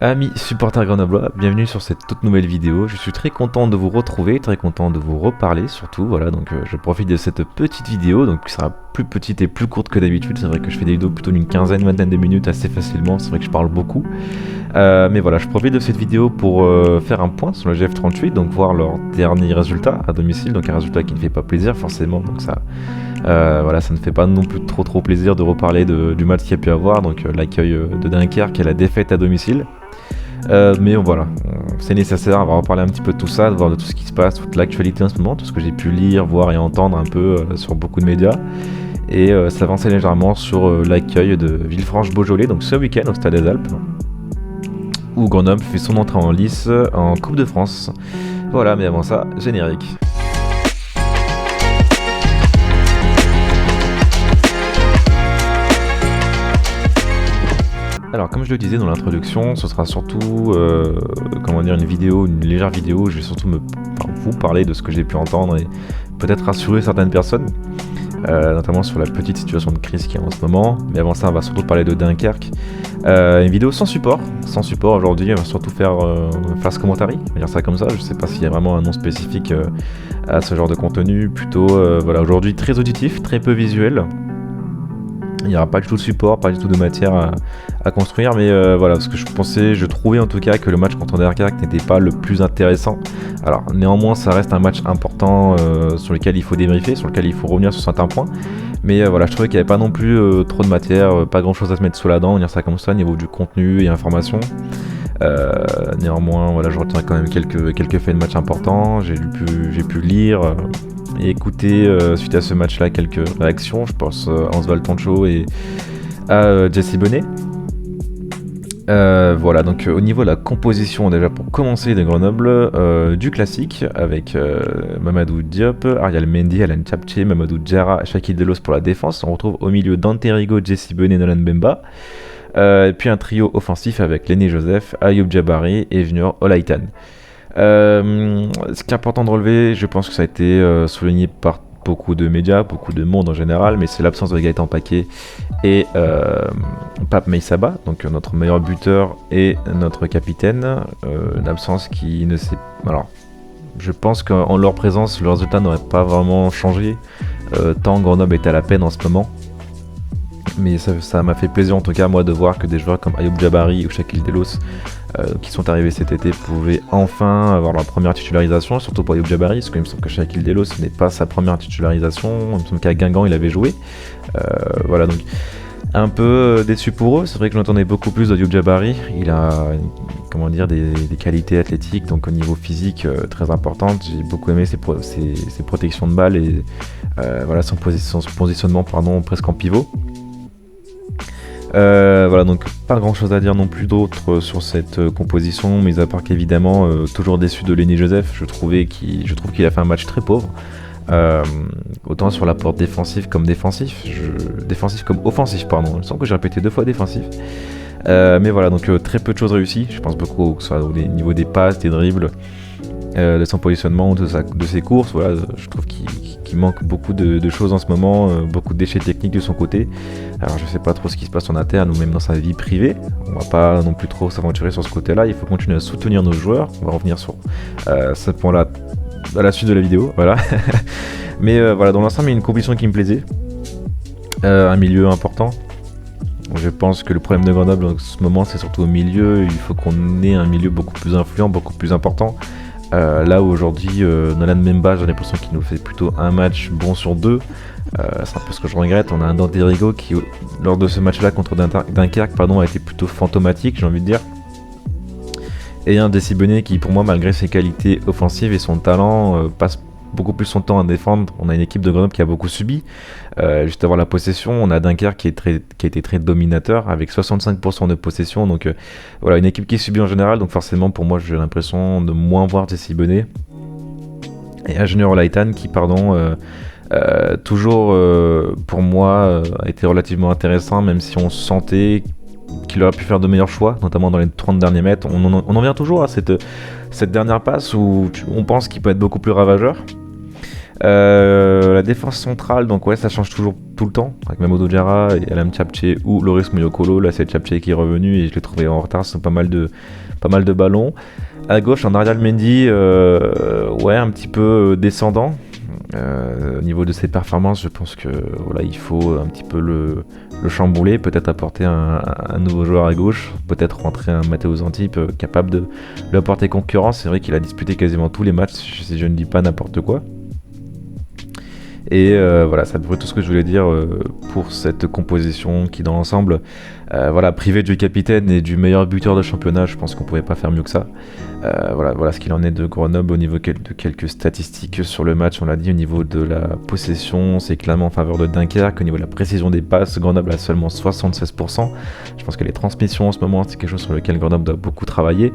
Amis supporters grenoblois, bienvenue sur cette toute nouvelle vidéo. Je suis très content de vous retrouver, très content de vous reparler surtout. Voilà, donc je profite de cette petite vidéo, donc qui sera plus petite et plus courte que d'habitude. C'est vrai que je fais des vidéos plutôt d'une quinzaine, vingtaine de minutes assez facilement. C'est vrai que je parle beaucoup. Mais voilà, je profite de cette vidéo pour faire un point sur le GF38, donc voir leur dernier résultat à domicile, donc un résultat qui ne fait pas plaisir forcément, donc ça... voilà, ça ne fait pas non plus trop plaisir de reparler du match qu'il y a pu avoir, donc l'accueil de Dunkerque et la défaite à domicile. Mais voilà, c'est nécessaire, on va reparler un petit peu de tout ça, de voir de tout ce qui se passe, toute l'actualité en ce moment, tout ce que j'ai pu lire, voir et entendre un peu sur beaucoup de médias. Et s'avancer légèrement sur l'accueil de Villefranche-Beaujolais, donc ce week-end au Stade des Alpes, où Grenoble fait son entrée en lice en Coupe de France. Voilà, mais avant ça, générique. Alors comme je le disais dans l'introduction, ce sera surtout une vidéo, une légère vidéo où je vais surtout vous parler de ce que j'ai pu entendre et peut-être rassurer certaines personnes, notamment sur la petite situation de crise qu'il y a en ce moment. Mais avant ça, on va surtout parler de Dunkerque. Une vidéo sans support aujourd'hui, on va surtout faire face commentary, on va dire ça comme ça. Je sais pas s'il y a vraiment un nom spécifique à ce genre de contenu, plutôt voilà, aujourd'hui très auditif, très peu visuel. Il n'y aura pas du tout de support, pas du tout de matière à construire, mais voilà, parce que je trouvais en tout cas que le match contre Dunkerque n'était pas le plus intéressant. Alors néanmoins, ça reste un match important sur lequel il faut débriefer, sur lequel il faut revenir sur certains points. Mais voilà, je trouvais qu'il n'y avait pas non plus trop de matière, pas grand chose à se mettre sous la dent, on va dire ça comme ça, au niveau du contenu et information. Néanmoins, voilà, je retiens quand même quelques faits de match importants. J'ai pu lire et écouter suite à ce match-là quelques réactions. Je pense à Oswald Toncho et à Jesse Bonnet. Voilà, donc au niveau de la composition, déjà pour commencer de Grenoble, du classique avec Mamadou Diop, Ariel Mendy, Alan Chapche, Mamadou Diarra, Shaquille Delos pour la défense. On retrouve au milieu Dante Rigo, Jesse Bonnet, Nolan Bemba. Et puis un trio offensif avec Lenny Joseph, Ayoub Jabari et Junior Olaitan. Ce qui est important de relever, je pense que ça a été souligné par beaucoup de médias, beaucoup de monde en général, mais c'est l'absence de Gaëtan Paquet et Pape Meissaba, donc notre meilleur buteur et notre capitaine. Une absence qui ne s'est... Alors, je pense qu'en leur présence, le résultat n'aurait pas vraiment changé, tant Grenoble est à la peine en ce moment. Mais ça m'a fait plaisir en tout cas moi de voir que des joueurs comme Ayoub Jabari ou Shaquille Delos qui sont arrivés cet été pouvaient enfin avoir leur première titularisation, surtout pour Ayoub Jabari, parce qu'il me semble que Shaquille Delos ce n'est pas sa première titularisation, il me semble qu'à Guingamp il avait joué. Voilà, donc un peu déçu pour eux. C'est vrai que j'entendais beaucoup plus d'Ayoub Jabari, il a des qualités athlétiques, donc au niveau physique très importantes. J'ai beaucoup aimé ses protections de balles et voilà, son positionnement presque en pivot. Voilà, donc pas grand chose à dire non plus d'autre sur cette composition, mais à part qu'évidemment toujours déçu de Lenny Joseph. Je trouve qu'il a fait un match très pauvre, autant sur l'apport défensif comme défensif comme offensif, pardon. Il me semble que j'ai répété 2 fois défensif. Mais voilà, donc très peu de choses réussies. Je pense beaucoup que ce soit au niveau des passes, des dribbles, de son positionnement, de ses courses. Voilà, je trouve qu'il manque beaucoup de choses en ce moment, beaucoup de déchets techniques de son côté. Alors je sais pas trop ce qui se passe en interne ou même dans sa vie privée. On va pas non plus trop s'aventurer sur ce côté-là. Il faut continuer à soutenir nos joueurs. On va revenir sur ce point-là à la suite de la vidéo. Voilà. Mais voilà, dans l'ensemble, il y a une composition qui me plaisait. Un milieu important. Je pense que le problème de Grenoble en ce moment, c'est surtout au milieu. Il faut qu'on ait un milieu beaucoup plus influent, beaucoup plus important. Là où aujourd'hui, Nolan Bemba, j'ai l'impression qu'il nous fait plutôt un match bon sur 2. C'est un peu ce que je regrette. On a un Dante Rigo qui, lors de ce match-là contre Dunkerque, a été plutôt fantomatique, j'ai envie de dire. Et un Jesse Bonnet qui, pour moi, malgré ses qualités offensives et son talent, passe beaucoup plus son temps à défendre. On a une équipe de Grenoble qui a beaucoup subi. Juste avant la possession, on a Dunkerque qui a été très dominateur avec 65% de possession. Donc voilà, une équipe qui subit en général. Donc forcément, pour moi, j'ai l'impression de moins voir Jesse Bonnet. Et un Junior Olaitan qui, toujours pour moi, a été relativement intéressant, même si on sentait qu'il aurait pu faire de meilleurs choix, notamment dans les 30 derniers mètres. On en vient toujours à cette dernière passe où on pense qu'il peut être beaucoup plus ravageur. La défense centrale, donc ouais, ça change toujours tout le temps, avec Mamadou Diarra et Alam Tchabtché ou Loris Moyokolo. Là, c'est Tchabtché qui est revenu et je l'ai trouvé en retard sur pas mal de ballons. À gauche, en Arial Mendy, ouais, un petit peu descendant. Au niveau de ses performances, je pense que voilà, il faut un petit peu le chambouler, peut-être apporter un nouveau joueur à gauche, peut-être rentrer un Matteo Zantip capable de lui apporter concurrence. C'est vrai qu'il a disputé quasiment tous les matchs, si je ne dis pas n'importe quoi. Et voilà, c'est à peu près tout ce que je voulais dire pour cette composition qui, dans l'ensemble, voilà, privé du capitaine et du meilleur buteur de championnat, je pense qu'on pouvait pas faire mieux que ça. Voilà ce qu'il en est de Grenoble au niveau de quelques statistiques sur le match. On l'a dit, au niveau de la possession, c'est clairement en faveur de Dunkerque. Au niveau de la précision des passes, Grenoble a seulement 76%. Je pense que les transmissions en ce moment, c'est quelque chose sur lequel Grenoble doit beaucoup travailler.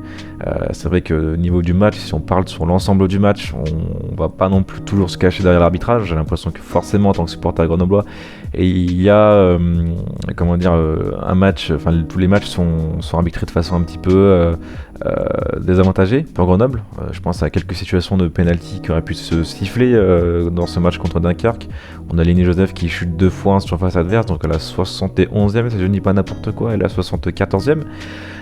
C'est vrai que au niveau du match, si on parle sur l'ensemble du match, on va pas non plus toujours se cacher derrière l'arbitrage. J'ai l'impression que forcément, en tant que supporter grenoblois, et il y a un match, enfin tous les matchs sont arbitrés de façon un petit peu désavantagée pour Grenoble. Je pense à quelques situations de penalty qui auraient pu se siffler dans ce match contre Dunkerque. On a Lenny Joseph qui chute 2 fois en surface adverse, donc à la 71e, si je ne dis pas n'importe quoi, et la 74e.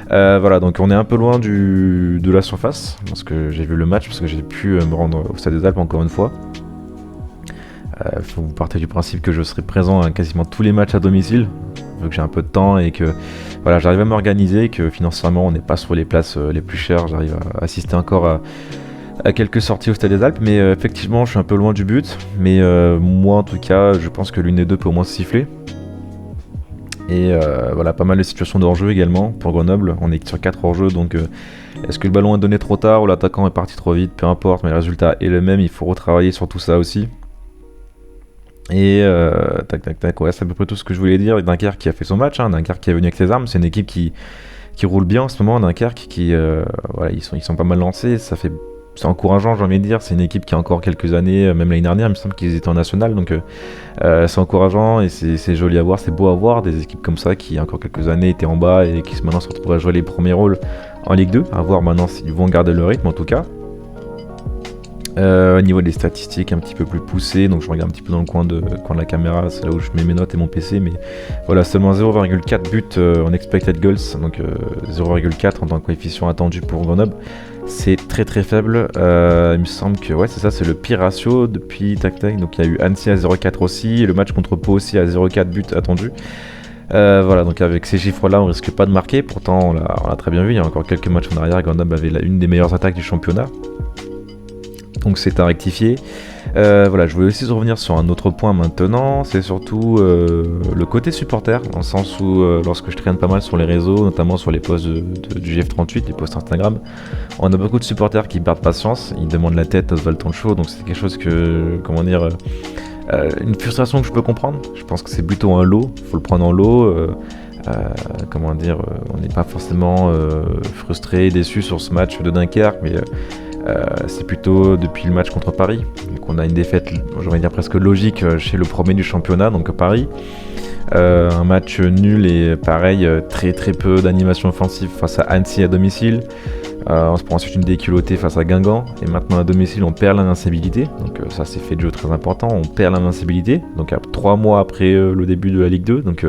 Voilà, donc on est un peu loin de la surface, parce que j'ai vu le match, parce que j'ai pu me rendre au Stade des Alpes encore une fois. Faut vous partir du principe que je serai présent à quasiment tous les matchs à domicile, vu que j'ai un peu de temps et que voilà, j'arrive à m'organiser, que financièrement on n'est pas sur les places les plus chères. J'arrive à assister encore à quelques sorties au Stade des Alpes, mais effectivement je suis un peu loin du but. Mais moi en tout cas, je pense que l'une des deux peut au moins se siffler. Et voilà, pas mal de situations de hors-jeu également pour Grenoble. On est sur 4 hors-jeu, donc est-ce que le ballon est donné trop tard ou l'attaquant est parti trop vite? Peu importe, mais le résultat est le même. Il faut retravailler sur tout ça aussi. Et tac, ouais, c'est à peu près tout ce que je voulais dire. Dunkerque qui a fait son match, Dunkerque qui est venu avec ses armes. C'est une équipe qui roule bien en ce moment. Dunkerque qui, voilà, ils sont pas mal lancés. C'est encourageant, j'ai envie de dire. C'est une équipe qui a encore quelques années, même l'année dernière, il me semble qu'ils étaient en national. Donc c'est encourageant et c'est joli à voir, c'est beau à voir. Des équipes comme ça qui, il y a encore quelques années, étaient en bas et qui maintenant se retrouvent à jouer les premiers rôles en Ligue 2. À voir maintenant s'ils vont garder le rythme en tout cas. Au niveau des statistiques un petit peu plus poussées, donc je regarde un petit peu dans le coin de la caméra, c'est là où je mets mes notes et mon PC, mais voilà, seulement 0,4 buts en expected goals, donc 0,4 en tant que coefficient attendu pour Grenoble. C'est très très faible. Il me semble que ouais, c'est ça, c'est le pire ratio depuis tac. Donc il y a eu Annecy à 0,4 aussi, et le match contre Pau aussi à 0,4 buts attendus. Voilà, donc avec ces chiffres-là, on risque pas de marquer. Pourtant, on l'a très bien vu. Il y a encore quelques matchs en arrière. Grenoble avait une des meilleures attaques du championnat. Donc c'est à rectifier. Voilà, je voulais aussi revenir sur un autre point maintenant, c'est surtout le côté supporter, dans le sens où lorsque je traîne pas mal sur les réseaux, notamment sur les posts du GF38, les posts Instagram, on a beaucoup de supporters qui perdent patience, ils demandent la tête à Oswald Toncho, donc c'est quelque chose que, comment dire, une frustration que je peux comprendre. Je pense que c'est plutôt un lot, faut le prendre en lot. Comment dire, on n'est pas forcément frustré, déçu sur ce match de Dunkerque, mais c'est plutôt depuis le match contre Paris qu'on a une défaite, j'aurais dire presque logique chez le premier du championnat, donc Paris. Un match nul et pareil, très très peu d'animation offensive face à Annecy à domicile. On se prend ensuite une déculottée face à Guingamp et maintenant à domicile on perd l'invincibilité, donc ça c'est fait de jeu très important, on perd l'invincibilité, donc 3 mois après le début de la Ligue 2, donc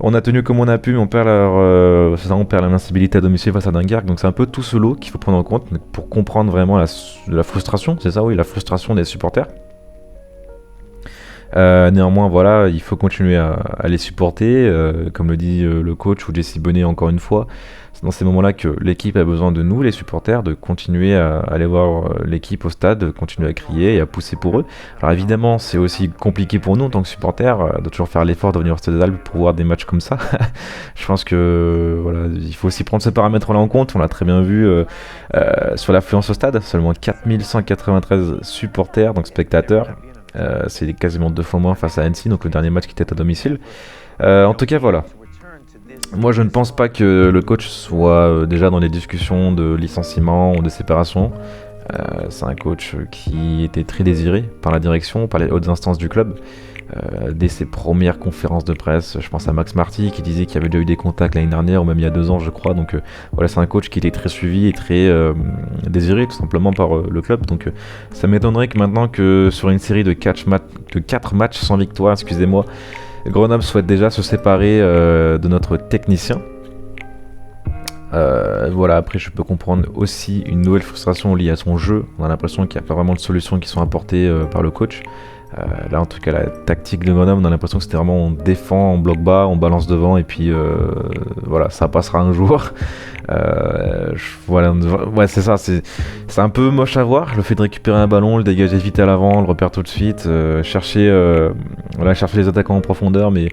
on a tenu comme on a pu, mais on perd l'invincibilité à domicile face à Dunkerque. Donc c'est un peu tout ce lot qu'il faut prendre en compte pour comprendre vraiment la frustration. C'est ça, oui, la frustration des supporters. Néanmoins, voilà, il faut continuer à les supporter. Comme le dit le coach ou Jesse Bonnet encore une fois, c'est dans ces moments-là que l'équipe a besoin de nous, les supporters, de continuer à aller voir l'équipe au stade, de continuer à crier et à pousser pour eux. Alors évidemment, c'est aussi compliqué pour nous en tant que supporters de toujours faire l'effort de venir au Stade des Alpes pour voir des matchs comme ça. Je pense que voilà, il faut aussi prendre ce paramètre-là en compte. On l'a très bien vu sur l'affluence au stade, seulement 4193 supporters, donc spectateurs. C'est quasiment 2 fois moins face à Annecy, donc le dernier match qui était à domicile. En tout cas, voilà. Moi, je ne pense pas que le coach soit déjà dans les discussions de licenciement ou de séparation. C'est un coach qui était très désiré par la direction, par les hautes instances du club. dès ses premières conférences de presse. Je pense à Max Marty qui disait qu'il y avait déjà eu des contacts l'année dernière ou même il y a 2 ans je crois. Donc voilà, c'est un coach qui était très suivi et très désiré tout simplement par le club. Donc ça m'étonnerait que maintenant que sur une série de 4 matchs sans victoire, excusez-moi, Grenoble souhaite déjà se séparer de notre technicien. Voilà, après je peux comprendre aussi une nouvelle frustration liée à son jeu. On a l'impression qu'il n'y a pas vraiment de solutions qui sont apportées par le coach. Là en tout cas la tactique de Grenoble, on a l'impression que c'était vraiment on défend, on bloque bas, on balance devant et puis voilà, ça passera un jour. Voilà, ouais, c'est ça, c'est un peu moche à voir, le fait de récupérer un ballon, le dégager vite à l'avant, le repère tout de suite, chercher les attaquants en profondeur, mais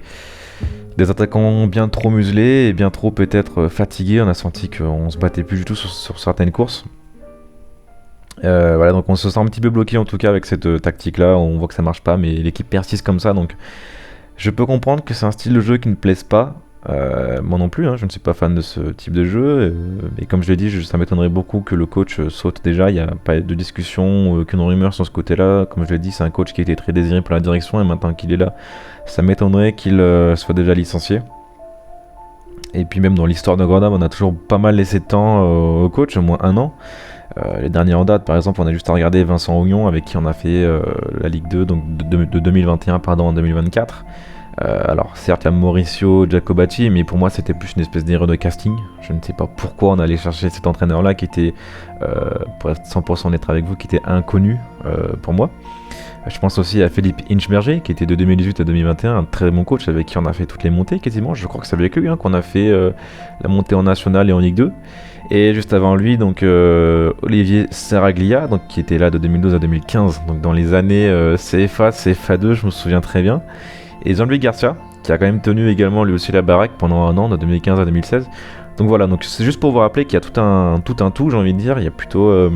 des attaquants bien trop muselés et bien trop peut-être fatigués. On a senti qu'on se battait plus du tout sur certaines courses. Voilà, donc on se sent un petit peu bloqué en tout cas avec cette tactique là, on voit que ça marche pas mais l'équipe persiste comme ça, donc je peux comprendre que c'est un style de jeu qui ne plaise pas. Moi non plus, hein, je ne suis pas fan de ce type de jeu, et comme je l'ai dit, ça m'étonnerait beaucoup que le coach saute déjà. Il n'y a pas de discussion, aucune rumeur sur ce côté-là. Comme je l'ai dit, c'est un coach qui a été très désiré pour la direction, et maintenant qu'il est là, ça m'étonnerait qu'il soit déjà licencié. Et puis même dans l'histoire de Grenoble, on a toujours pas mal laissé de temps au coach, au moins 1 an. Les derniers en date, par exemple, on a juste à regarder Vincent Augnon avec qui on a fait la Ligue 2, donc de 2021 en 2024. Alors certes il y a Mauricio Giacobacci, mais pour moi c'était plus une espèce d'erreur de casting. Je ne sais pas pourquoi on allait chercher cet entraîneur là qui était, pour être 100% honnête avec vous, qui était inconnu pour moi. Je pense aussi à Philippe Inchberger qui était de 2018 à 2021, un très bon coach avec qui on a fait toutes les montées quasiment. Je crois que c'est avec lui qu'on a fait la montée en National et en Ligue 2. Et juste avant lui, donc Olivier Serraglia, donc qui était là de 2012 à 2015, donc dans les années CFA, CFA2, je me souviens très bien. Et Jean-Louis Garcia, qui a quand même tenu également lui aussi la baraque pendant 1 an, de 2015 à 2016. Donc voilà, donc c'est juste pour vous rappeler qu'il y a tout un tout, j'ai envie de dire. Il y a plutôt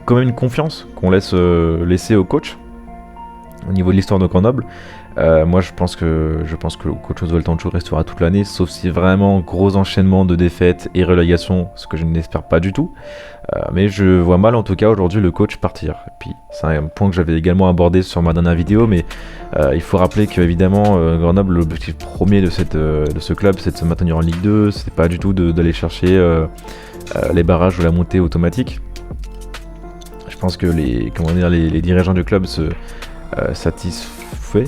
quand même une confiance qu'on laisse laisser au coach au niveau de l'histoire de Grenoble. Moi je pense que le coach Oswald Tancho restera toute l'année, sauf si vraiment gros enchaînement de défaites et relégation, ce que je n'espère pas du tout. Mais je vois mal en tout cas aujourd'hui le coach partir. Et puis c'est un point que j'avais également abordé sur ma dernière vidéo, mais il faut rappeler qu'évidemment Grenoble, l'objectif premier de ce club, c'est de se maintenir en Ligue 2, c'est pas du tout d'aller chercher les barrages ou la montée automatique. Je pense que les dirigeants du club se satisfait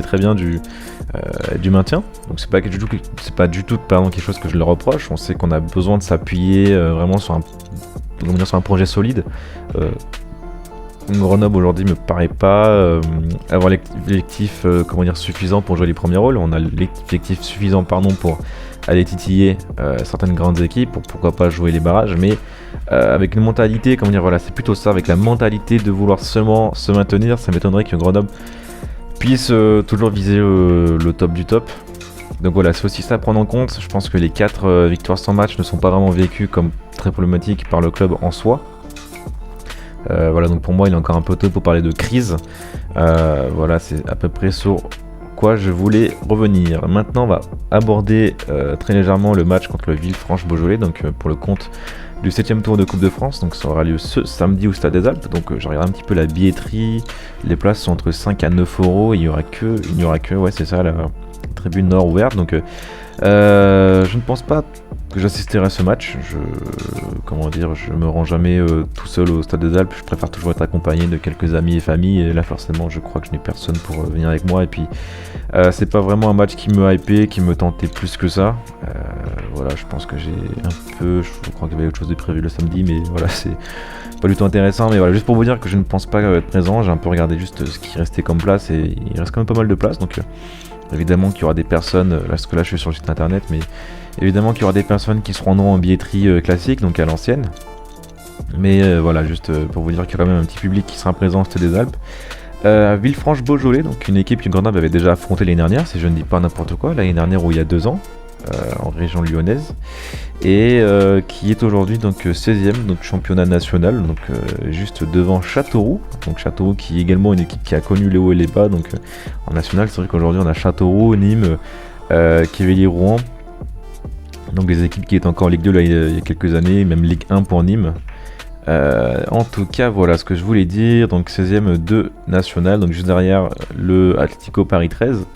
très bien du maintien. Donc c'est pas du tout quelque chose que je leur reproche. On sait qu'on a besoin de s'appuyer vraiment sur un projet solide. Grenoble aujourd'hui me paraît pas avoir l'effectif suffisant pour jouer les premiers rôles. On a l'effectif suffisant pour aller titiller certaines grandes équipes, pour pourquoi pas jouer les barrages, mais avec une mentalité, c'est plutôt ça, avec la mentalité de vouloir seulement se maintenir. Ça m'étonnerait que Grenoble puisse toujours viser le top du top. Donc voilà, c'est aussi ça à prendre en compte. Je pense que les 4 victoires sans match ne sont pas vraiment vécues comme très problématiques par le club en soi. Voilà, donc pour moi il est encore un peu tôt pour parler de crise. Voilà, c'est à peu près sur quoi je voulais revenir. Maintenant on va aborder très légèrement le match contre le Villefranche-Beaujolais, donc pour le compte du 7ème tour de Coupe de France. Donc ça aura lieu ce samedi au Stade des Alpes. Donc je regarde un petit peu la billetterie. Les places sont entre 5 à 9 euros. Il n'y aura que ouais c'est ça, la tribune nord ouverte. Donc je ne pense pas que j'assisterai à ce match. Je me rends jamais tout seul au Stade des Alpes. Je préfère toujours être accompagné de quelques amis et familles. Et là forcément je crois que je n'ai personne pour venir avec moi. Et puis c'est pas vraiment un match qui me hypait, qui me tentait plus que ça. Voilà, je pense que j'ai un peu... Je crois qu'il y avait autre chose de prévu le samedi, mais voilà, c'est pas du tout intéressant. Mais voilà, juste pour vous dire que je ne pense pas être présent. J'ai un peu regardé juste ce qui restait comme place et il reste quand même pas mal de place. Donc évidemment qu'il y aura des personnes, parce que là je suis sur le site internet, mais évidemment qu'il y aura des personnes qui se rendront en billetterie classique, donc à l'ancienne. Mais voilà, juste pour vous dire qu'il y a quand même un petit public qui sera présent au Stade des Alpes. Villefranche-Beaujolais, donc une équipe que Grenoble avait déjà affrontée l'année dernière, si je ne dis pas n'importe quoi, l'année dernière ou il y a 2 ans, en région lyonnaise, et qui est aujourd'hui donc 16ème, donc championnat national, donc juste devant Châteauroux. Donc Châteauroux qui est également une équipe qui a connu les hauts et les bas, donc en national. C'est vrai qu'aujourd'hui on a Châteauroux, Nîmes, Quevilly-Rouen, donc des équipes qui étaient encore en Ligue 2 là, il y a quelques années, même Ligue 1 pour Nîmes. En tout cas, voilà ce que je voulais dire. Donc 16e de National, donc juste derrière le Atlético Paris 13.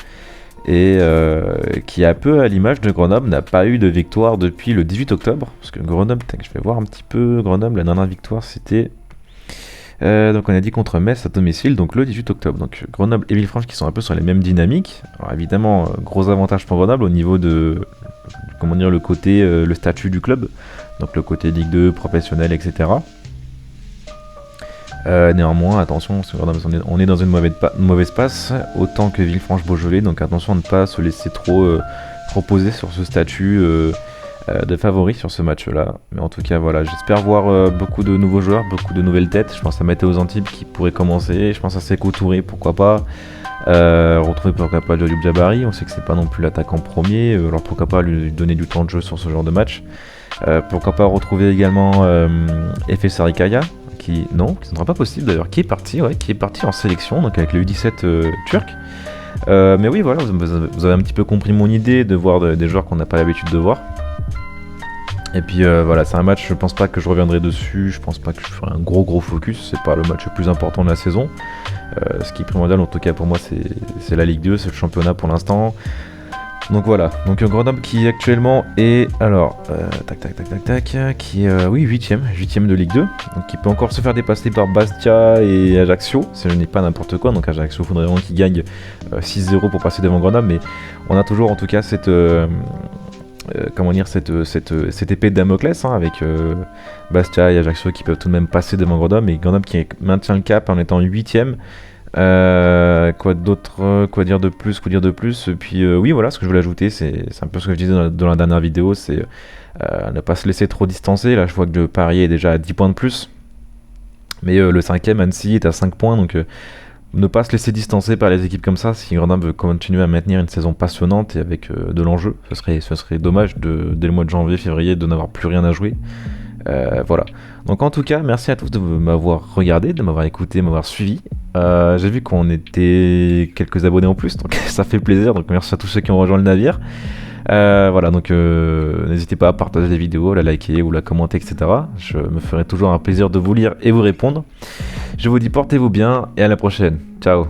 Et qui, un peu à l'image de Grenoble, n'a pas eu de victoire depuis le 18 octobre. Parce que Grenoble, je vais voir un petit peu. Grenoble, la dernière victoire, c'était. Donc on a dit contre Metz à domicile, donc le 18 octobre. Donc Grenoble et Villefranche qui sont un peu sur les mêmes dynamiques. Alors évidemment, gros avantage pour Grenoble au niveau de. Comment dire, le côté. Le statut du club. Donc le côté Ligue 2, professionnel, etc. Néanmoins, attention, on est dans une mauvaise passe, autant que Villefranche-Beaujolais, donc attention à ne pas se laisser trop reposer sur ce statut de favori sur ce match-là. Mais en tout cas, voilà, j'espère voir beaucoup de nouveaux joueurs, beaucoup de nouvelles têtes. Je pense à Matteo Antibes qui pourrait commencer, je pense à Sékou Touré, pourquoi pas. Retrouver pourquoi pas Diouf Jabari, on sait que c'est pas non plus l'attaquant premier, alors pourquoi pas lui donner du temps de jeu sur ce genre de match. Pourquoi pas retrouver également Efe Sarikaya, qui ne sera pas possible d'ailleurs, qui est parti en sélection, donc avec le U17 turc. Mais oui, voilà, vous avez un petit peu compris mon idée de voir des joueurs qu'on n'a pas l'habitude de voir. Et puis voilà, c'est un match, je pense pas que je reviendrai dessus, je pense pas que je ferai un gros focus, c'est pas le match le plus important de la saison. Ce qui est primordial en tout cas pour moi, c'est la Ligue 2, c'est le championnat pour l'instant. Donc voilà, donc Grenoble qui actuellement est, alors, qui est, 8ème de Ligue 2, donc qui peut encore se faire dépasser par Bastia et Ajaccio, ce n'est pas n'importe quoi, donc Ajaccio, il faudrait vraiment qu'il gagne 6-0 pour passer devant Grenoble, mais on a toujours en tout cas cette épée de Damoclès, avec Bastia et Ajaccio qui peuvent tout de même passer devant Grenoble, et Grenoble qui maintient le cap en étant 8ème. Quoi dire de plus. Et puis oui, voilà, ce que je voulais ajouter, c'est un peu ce que je disais dans la dernière vidéo, c'est ne pas se laisser trop distancer. Là je vois que le Paris est déjà à 10 points de plus, mais le 5ème Annecy est à 5 points, donc ne pas se laisser distancer par les équipes comme ça. Si Grenoble veut continuer à maintenir une saison passionnante et avec de l'enjeu, ce serait dommage dès le mois de janvier-février de n'avoir plus rien à jouer. Voilà. Donc en tout cas, merci à tous de m'avoir regardé, de m'avoir écouté, de m'avoir suivi. J'ai vu qu'on était quelques abonnés en plus, donc ça fait plaisir. Donc merci à tous ceux qui ont rejoint le navire. Voilà, donc n'hésitez pas à partager les vidéos, à la liker ou la commenter, etc. Je me ferai toujours un plaisir de vous lire et vous répondre. Je vous dis portez-vous bien et à la prochaine. Ciao.